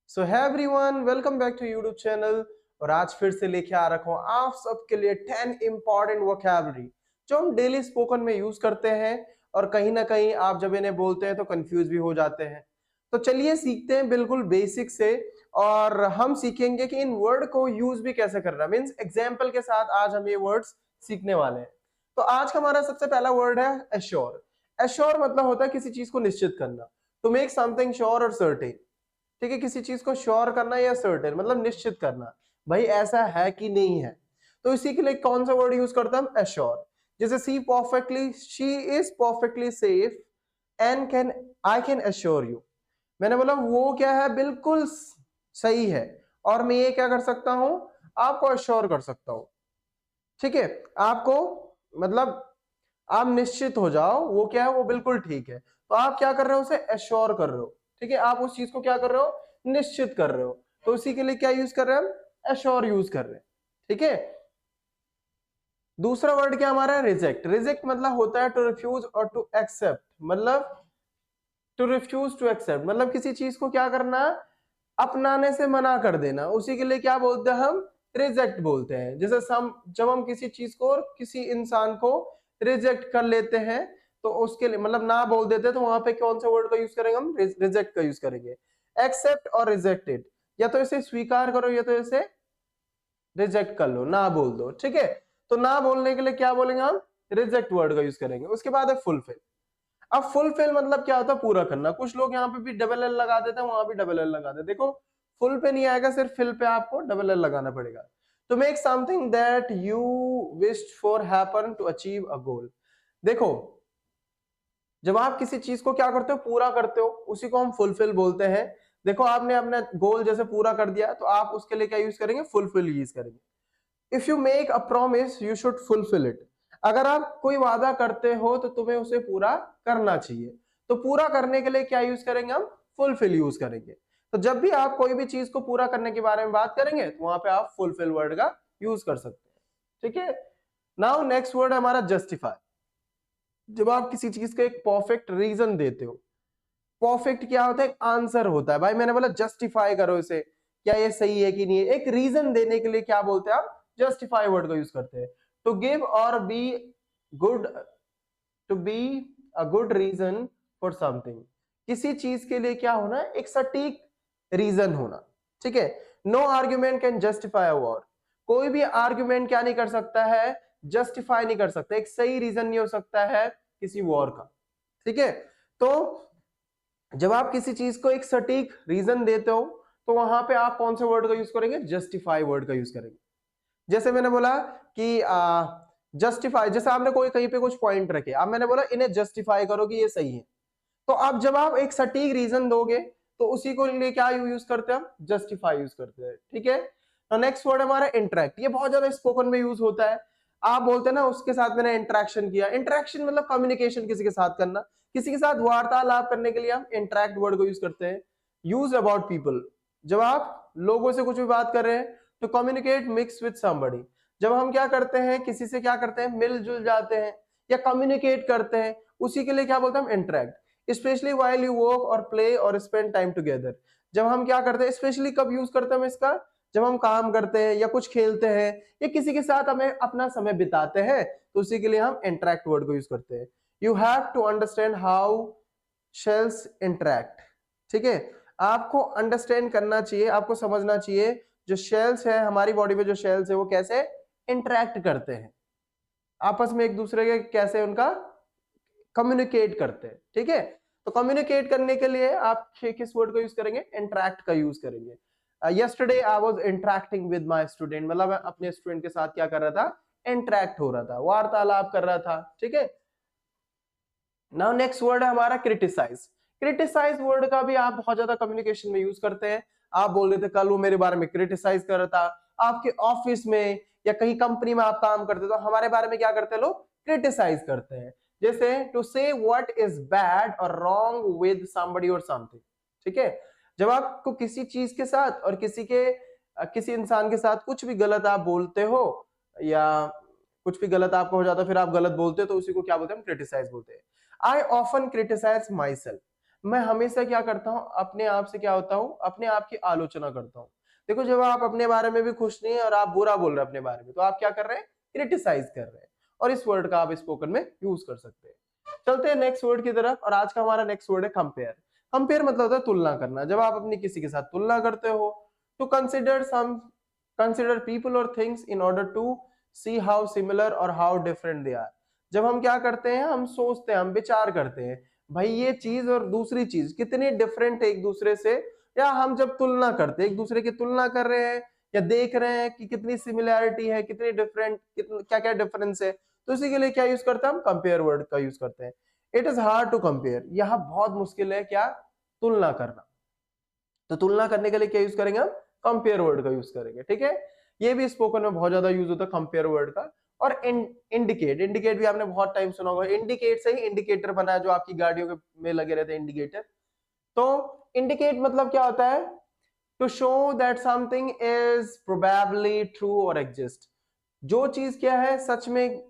So hi everyone, welcome back to YouTube channel. और आज फिर से लेके आ रखा हूँ आप सबके लिए 10 इंपॉर्टेंट वोकैबुलरी जो हम डेली स्पोकन में यूज करते हैं। और कहीं ना कहीं आप जब इन्हें बोलते हैं तो कंफ्यूज भी हो जाते हैं। तो चलिए सीखते हैं बिल्कुल बेसिक से। और हम सीखेंगे कि इन वर्ड को यूज भी कैसे करना, मीन्स एग्जाम्पल के साथ आज हम ये वर्ड्स सीखने वाले हैं। तो आज का हमारा सबसे पहला वर्ड है एश्योर। एश्योर मतलब होता है किसी चीज को निश्चित करना, टू मेक समथिंग श्योर और सर्टेन। ठीक है, किसी चीज को श्योर करना या सर्टेन मतलब निश्चित करना, भाई ऐसा है कि नहीं है। तो इसी के लिए कौन सा वर्ड यूज करता हम, एश्योर। जैसे she is perfectly safe and can I can assure you. मैंने बोला वो क्या है, बिल्कुल सही है, और मैं ये क्या कर सकता हूं, आपको एश्योर कर सकता हूं। ठीक है, आपको मतलब आप निश्चित हो जाओ वो क्या है, वो बिल्कुल ठीक है। तो आप क्या कर रहे हो, उसे एश्योर कर रहे हो। ठीक है, आप उस चीज को क्या कर रहे हो, निश्चित कर रहे हो। तो उसी के लिए क्या यूज कर रहे हैं हम, एश्योर यूज कर रहे हैं। ठीक है, दूसरा वर्ड क्या हमारा, रिजेक्ट। रिजेक्ट मतलब होता है टू रिफ्यूज और टू एक्सेप्ट, मतलब टू रिफ्यूज टू एक्सेप्ट मतलब किसी चीज को क्या करना, अपनाने से मना कर देना। उसी के लिए क्या बोलते हैं हम, रिजेक्ट बोलते हैं। जैसे जब हम किसी चीज को और किसी इंसान को रिजेक्ट कर लेते हैं तो उसके लिए मतलब ना बोल देते हैं, तो वहां पे कौन सा वर्ड का यूज करेंगे हम, रिजेक्ट का यूज करेंगे। एक्सेप्ट और रिजेक्टेड, या तो इसे स्वीकार करो या तो इसे रिजेक्ट कर लो, ना बोल दो। ठीक है, तो ना बोलने के लिए क्या बोलेंगे हम, रिजेक्ट वर्ड का यूज करेंगे। उसके बाद है फुलफिल। अब फुलफिल मतलब क्या होता है, पूरा करना। कुछ लोग यहाँ पे भी डबल एल लगा देते हैं, वहां भी डबल एल लगा देते हैं। देखो फुल पे नहीं आएगा, सिर्फ फिल पे आपको डबल एल लगाना पड़ेगा। To make something that you wished for happen to achieve a goal. देखो जब आप किसी चीज को क्या करते हो, पूरा करते हो, उसी को हम फुलफिल बोलते हैं। देखो आपने अपना गोल जैसे पूरा कर दिया, तो आप उसके लिए क्या यूज करेंगे, फुलफिल यूज करेंगे। If you make a promise you should fulfil it. अगर आप कोई वादा करते हो तो तुम्हें उसे पूरा करना चाहिए। तो पूरा करने के लिए क्या यूज करेंगे हम, फुलफिल यूज करेंगे। तो जब भी आप कोई भी चीज को पूरा करने के बारे में बात करेंगे तो वहां पे आप फुलफिल वर्ड का यूज कर सकते हैं। ठीक है, नाउ नेक्स्ट वर्ड है हमारा जस्टिफाई। जब आप किसी चीज का एक परफेक्ट रीजन देते हो, परफेक्ट क्या होता है, एक आंसर होता है। भाई मैंने बोला जस्टिफाई करो इसे, क्या ये सही है कि नहीं है, एक रीजन देने के लिए क्या बोलते हैं आप, जस्टिफाई वर्ड का यूज करते हैं। टू गिव और be good, to be a good reason for something, किसी चीज के लिए क्या होना, एक सटीक रीजन होना। ठीक है, no argument can justify a war. कोई भी आर्ग्यूमेंट क्या नहीं कर सकता है, जस्टिफाई नहीं कर सकता, एक सही रीजन नहीं हो सकता है किसी वॉर का। ठीक है, तो जब आप किसी चीज को एक सटीक रीजन देते हो तो वहां पे आप कौन से वर्ड का यूज करेंगे, जस्टिफाई वर्ड का यूज करेंगे। जैसे मैंने बोला कि जस्टिफाई, जैसे आपने कोई कहीं पे कुछ पॉइंट रखे, अब मैंने बोला इन्हें जस्टिफाई करो कि ये सही है। तो अब जब आप एक सटीक रीजन दोगे तो उसी को लिए क्या यूज करते हैं हम, जस्टिफाई यूज करते हैं। ठीक है, तो नेक्स्ट वर्ड हमारा इंटरेक्ट। ये बहुत ज्यादा स्पोकन में यूज होता है। आप बोलते हैं ना उसके साथ मैंने इंटरेक्शन किया। इंटरेक्शन मतलब कम्युनिकेशन, किसी के साथ करना, किसी के साथ वार्तालाप करने के लिए हम इंटरेक्ट वर्ड को यूज करते हैं। यूज अबाउट पीपल, जब आप लोगों से कुछ भी बात कर रहे हैं। To communicate mix with somebody, जब हम क्या करते हैं, किसी से क्या करते हैं, मिलजुल जाते हैं या कम्युनिकेट करते हैं, उसी के लिए क्या बोलते हैं हम, interact. Specially while you work और प्ले और स्पेंड टाइम टुगेदर, जब हम क्या करते हैं, स्पेशली कब यूज करते हैं हम इसका, जब हम काम करते हैं या कुछ खेलते हैं या किसी के साथ हमें अपना समय बिताते हैं, तो उसी के लिए हम इंटरेक्ट वर्ड को यूज करते हैं। You have to understand how shells interact. ठीक है, आपको अंडरस्टैंड करना चाहिए, आपको समझना चाहिए जो शेल्स है हमारी बॉडी में, जो शेल्स है वो कैसे इंटरेक्ट करते हैं आपस में, एक दूसरे के कैसे उनका कम्युनिकेट करते हैं। ठीक है, तो कम्युनिकेट करने के लिए आप किस वर्ड का यूज करेंगे, इंटरेक्ट का यूज करेंगे। Yesterday I was interacting with my student, मतलब मैं अपने स्टूडेंट के साथ क्या कर रहा था, इंटरेक्ट हो रहा था, वार्तालाप कर रहा था। ठीक है, नाउ नेक्स्ट वर्ड है हमारा क्रिटिसाइज। क्रिटिसाइज वर्ड का भी आप बहुत ज्यादा कम्युनिकेशन में यूज करते हैं। आप बोल रहे थे कल वो मेरे बारे में क्रिटिसाइज कर रहा था, आपके ऑफिस में या कहीं कंपनी में आप काम करते तो हमारे बारे में क्या करते हैं लोग, क्रिटिसाइज करते हैं। जैसे टू से व्हाट इज बैड और रॉन्ग विद समबडी और समथिंग। ठीक है, जब आपको किसी चीज के साथ और किसी इंसान के साथ कुछ भी गलत आप बोलते हो या कुछ भी गलत आपको हो जाता है, फिर आप गलत बोलते हो, तो उसी को क्या बोलते हैं, हम क्रिटिसाइज बोलते हैं। I often criticise myself, मैं हमेशा क्या करता हूँ, अपने आप से क्या होता हूँ, अपने आप की आलोचना करता हूँ। देखो जब आप अपने बारे में भी खुश नहीं है और आप बुरा बोल रहे हैं अपने बारे में, तो आप क्या कर रहे हैं, क्रिटिसाइज कर रहे हैं। और इस वर्ड का आप स्पोकन में यूज कर सकते हैं। चलते हैं नेक्स्ट वर्ड की तरफ, और आज का हमारा नेक्स्ट वर्ड है कंपेयर। कंपेयर मतलब होता है तुलना करना। जब आप अपनी किसी के साथ तुलना करते हो, तो कंसिडर पीपल और things in order to see how similar और हाउ डिफरेंट दे आर। जब हम क्या करते हैं, हम सोचते हैं, हम विचार करते हैं, भाई ये चीज और दूसरी चीज कितनी डिफरेंट है एक दूसरे से, या हम जब तुलना करते हैं, एक दूसरे की तुलना कर रहे हैं या देख रहे हैं कि कितनी सिमिलैरिटी है, कितनी डिफरेंट, क्या क्या डिफरेंस है, तो इसी के लिए क्या यूज करते हैं हम, कंपेयर वर्ड का यूज करते हैं। It is hard to compare, यह बहुत मुश्किल है क्या, तुलना करना। तो तुलना करने के लिए क्या यूज करेंगे हम, कंपेयर वर्ड का यूज करेंगे। ठीक है, ये भी स्पोकन में बहुत ज्यादा यूज होता है कंपेयर वर्ड का। और इंडिकेट भी आपने बहुत टाइम सुना होगा। इंडिकेट से ही इंडिकेटर बना है, जो आपकी गाड़ियों में लगे रहते हैं इंडिकेटर। तो इंडिकेट मतलब क्या होता है, to show that something is probably true और एग्जिस्ट। जो चीज क्या है, सच में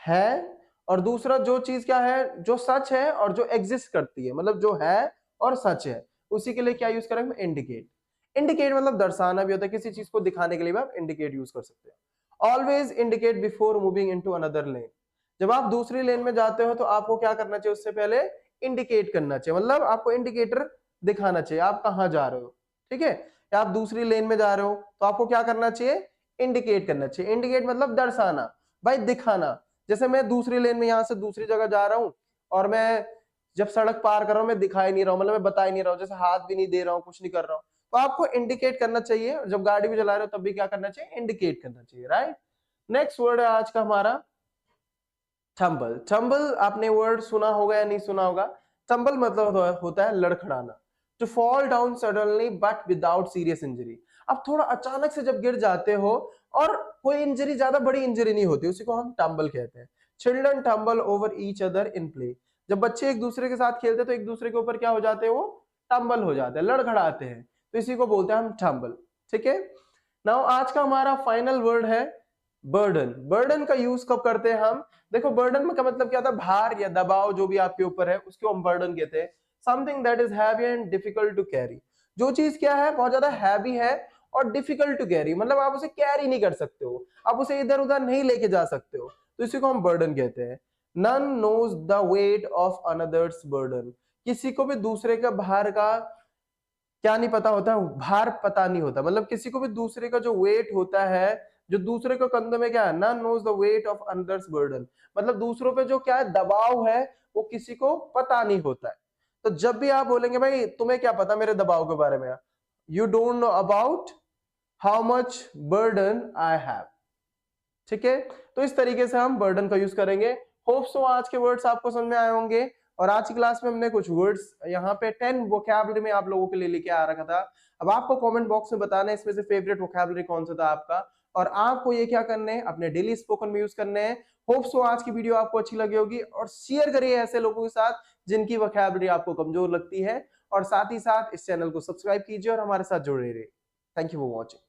है, और दूसरा जो चीज क्या है, जो सच है और जो एग्जिस्ट करती है, मतलब जो है और सच है, उसी के लिए क्या यूज करेंगे, इंडिकेट। इंडिकेट मतलब दर्शाना भी होता है, किसी चीज को दिखाने के लिए भी आप इंडिकेट यूज कर सकते हैं। Always indicate before moving into another lane. जब आप दूसरी लेन में जाते हो तो आपको क्या करना चाहिए, उससे पहले इंडिकेट करना चाहिए, मतलब आपको इंडिकेटर दिखाना चाहिए आप कहां जा रहे हो। ठीक है, या आप दूसरी लेन में जा रहे हो तो आपको क्या करना चाहिए, इंडिकेट करना चाहिए। इंडिकेट मतलब दर्शाना, भाई दिखाना। जैसे मैं दूसरी लेन में यहां से दूसरी जगह जा रहा हूं, और मैं जब सड़क पार कर रहा हूं, मैं दिखाई नहीं रहा हूं, मतलब मैं बता ही नहीं रहा हूं, जैसे हाथ भी नहीं दे रहा हूं, कुछ नहीं कर रहा हूं, तो आपको इंडिकेट करना चाहिए। जब गाड़ी भी चला रहे हो तब भी क्या करना चाहिए, इंडिकेट करना चाहिए, राइट। नेक्स्ट वर्ड है आज का हमारा टम्बल। टम्बल आपने वर्ड सुना होगा या नहीं सुना होगा। टम्बल मतलब होता है लड़खड़ाना, to fall down suddenly but without serious injury. अब थोड़ा अचानक से जब गिर जाते हो और कोई इंजरी, ज्यादा बड़ी इंजरी नहीं होती, उसी को हम टम्बल कहते हैं। Children tumble over each other in play. जब बच्चे एक दूसरे के साथ खेलते हैं तो एक दूसरे के ऊपर क्या हो जाते हैं, वो टम्बल हो जाते हैं, लड़खड़ाते हैं, तो इसी को बोलते हैं हम टम्बल। ठीक है, नाउ आज का हमारा फाइनल वर्ड है बर्डन। बर्डन का यूज कब करते हैं हम, देखो बर्डन का मतलब क्या था, भार या दबाव जो भी आपके ऊपर है उसको हम बर्डन कहते हैं। Something that is heavy and difficult to carry. जो चीज क्या है, बहुत ज्यादा हैवी है और डिफिकल्ट टू कैरी, मतलब आप उसे कैरी नहीं कर सकते हो, आप उसे इधर उधर नहीं लेके जा सकते हो, तो इसी को हम बर्डन कहते हैं। None knows the weight of another's burden. किसी को भी दूसरे का भार का क्या नहीं पता होता, भार पता नहीं होता, मतलब किसी को भी दूसरे का जो वेट होता है, जो दूसरे को कंधे में क्या है, none knows the weight of another's burden, मतलब दूसरों पे जो क्या है दबाव है, वो किसी को पता नहीं होता है। तो जब भी आप बोलेंगे भाई तुम्हें क्या पता मेरे दबाव के बारे में, you don't know about how much burden I have. ठीक है, तो इस तरीके से हम बर्डन का यूज करेंगे। होप सो आज के वर्ड्स आपको समझ में आए होंगे। और आज की क्लास में हमने कुछ वर्ड्स यहाँ पे 10 वोकैबुलरी में आप लोगों के लिए लेके आ रखा था। अब आपको कमेंट बॉक्स में बताना है इसमें से फेवरेट वोकैबुलरी कौन सा था आपका, और आपको ये क्या करने हैं, अपने डेली स्पोकन में यूज करने हैं। होप सो आज की वीडियो आपको अच्छी लगी होगी, और शेयर करिए ऐसे लोगों के साथ जिनकी वोकैबुलरी आपको कमजोर लगती है, और साथ ही साथ इस चैनल को सब्सक्राइब कीजिए और हमारे साथ जुड़े रहिए। Thank you for watching.